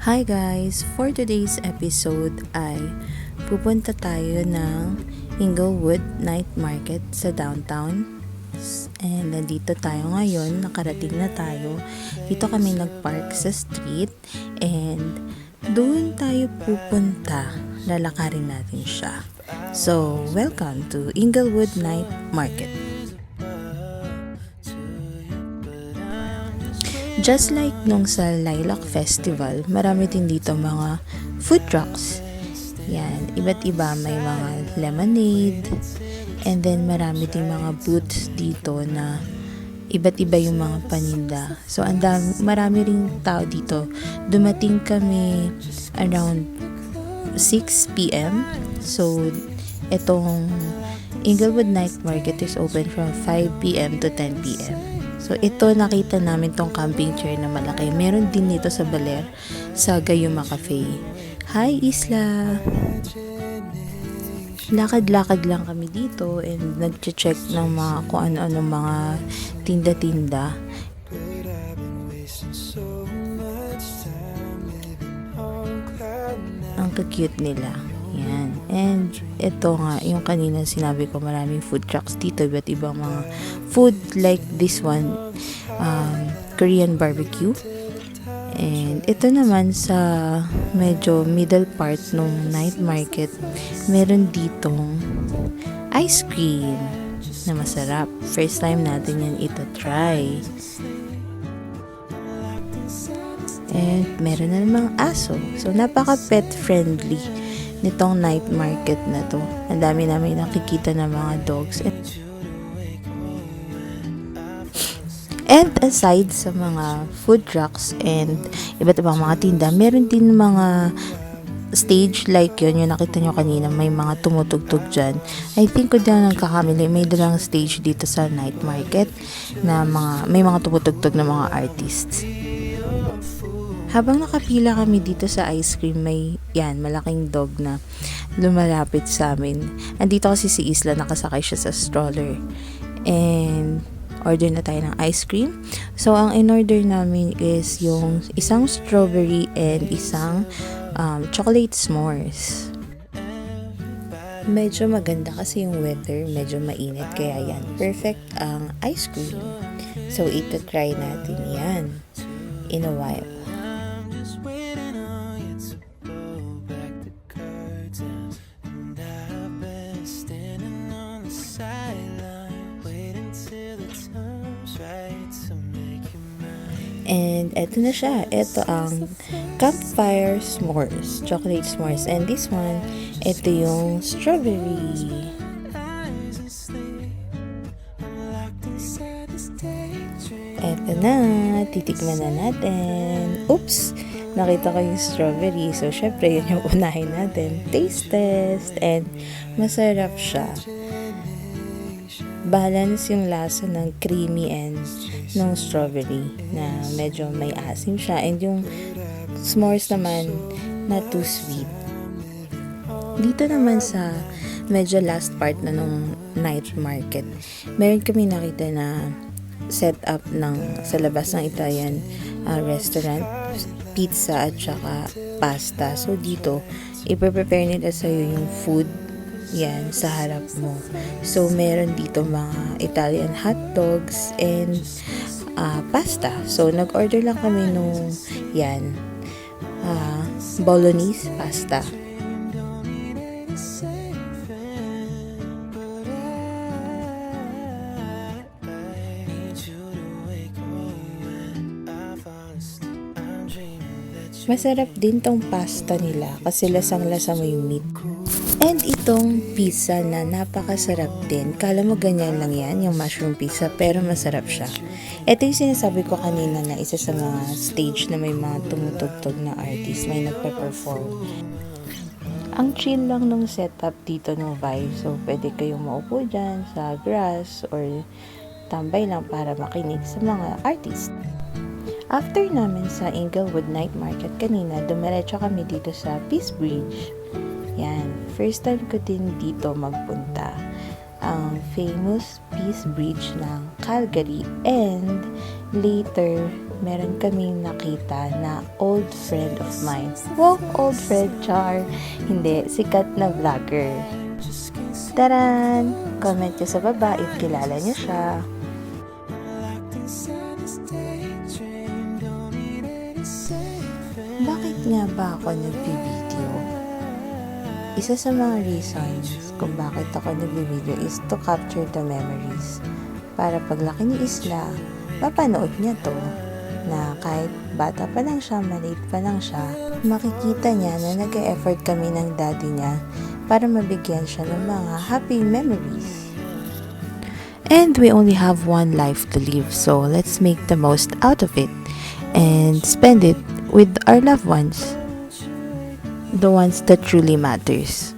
Hi guys! For today's episode ay pupunta tayo ng Inglewood Night Market sa downtown. And nandito tayo ngayon, nakarating na tayo. Dito kami nagpark sa street and doon tayo pupunta. Lalakarin natin siya. So, welcome to Inglewood Night Market. Just like nung sa Lilac Festival, marami din dito mga food trucks. Yan, iba't iba, may mga lemonade, and then marami din mga booths dito na iba't iba yung mga paninda. So, marami ring tao dito. Dumating kami around 6 p.m. So, itong Inglewood Night Market is open from 5 p.m. to 10 p.m. So, ito nakita namin tong camping chair na malaki. Meron din dito sa Baler, sa Gayuma Cafe. Hi, Isla! Lakad-lakad lang kami dito and nag-check ng mga kung ano-ano mga tinda-tinda. Ang cute nila. Yan. And ito nga, yung kanina sinabi ko, maraming food trucks dito, iba't ibang mga food like this one, Korean barbecue. And ito naman sa medyo middle part ng night market, meron ditong ice cream na masarap. First time natin yan ita-try. And meron na namang aso. So, napaka-pet friendly nitong night market na to. Ang dami namin nakikita ng mga dogs. And aside sa mga food trucks and iba't ibang mga tinda, meron din mga stage like yun, yung nakita nyo kanina, may mga tumutugtog dyan. I think kung di ako nagkakamali, may dalang stage dito sa night market na may mga tumutugtog na mga artists. Habang nakapila kami dito sa ice cream, may malaking dog na lumalapit sa amin. Andito kasi si Isla, nakasakay siya sa stroller. And order na tayo ng ice cream. So, ang in-order namin is yung isang strawberry and isang chocolate s'mores. Medyo maganda kasi yung weather, medyo mainit, kaya yan, perfect ang ice cream. So, ito-try natin yan in a while. And eto na siya. Ito ang Campfire S'mores, chocolate s'mores. And this one, ito yung strawberry. Eto na, titikman na natin. Oops! Nakita ko yung strawberry. So, syempre, yun yung unahin natin. Taste test. And masarap siya. Balance yung lasa ng creamy and ng strawberry na medyo may asim siya, and yung s'mores naman na too sweet. Dito naman sa medyo last part na nung night market, meron kami nakita na set up sa labas ng Italian restaurant, pizza at saka pasta. So dito, ipe-prepare nila sa'yo yung food yan sa harap mo. So meron dito mga Italian hot dogs and pasta. So nag-order lang kami nung bolognese pasta. Masarap din tong pasta nila kasi lasang-lasa mo yung meat. And itong pizza na napakasarap din. Kala mo ganyan lang yan, yung mushroom pizza, pero masarap siya. Ito yung sinasabi ko kanina na isa sa mga stage na may mga tumutugtog na artist, may nagpe-perform. Ang chill lang nung setup dito ng vibe. So, pwede kayong maupo dyan sa grass or tambay lang para makinig sa mga artist. After namin sa Inglewood Night Market kanina, dumiretso kami dito sa Peace Bridge. Yan, first time ko din dito magpunta. Ang famous Peace Bridge ng Calgary, and later meron kaming nakita na old friend of mine. Wow, old friend, char. Hindi, sikat na vlogger. Taran! Comment nyo sa baba if kilala nyo siya. Bakit nga ba ako nag-video? Isa sa mga reasons kung bakit ako nag-video is to capture the memories. Para paglaki ni Isla, mapanood niya to na kahit bata pa lang siya, maliit pa lang siya, makikita niya na nag-e-effort kami ng daddy niya para mabigyan siya ng mga happy memories. And we only have one life to live, so let's make the most out of it and spend it with our loved ones, the ones that truly matters.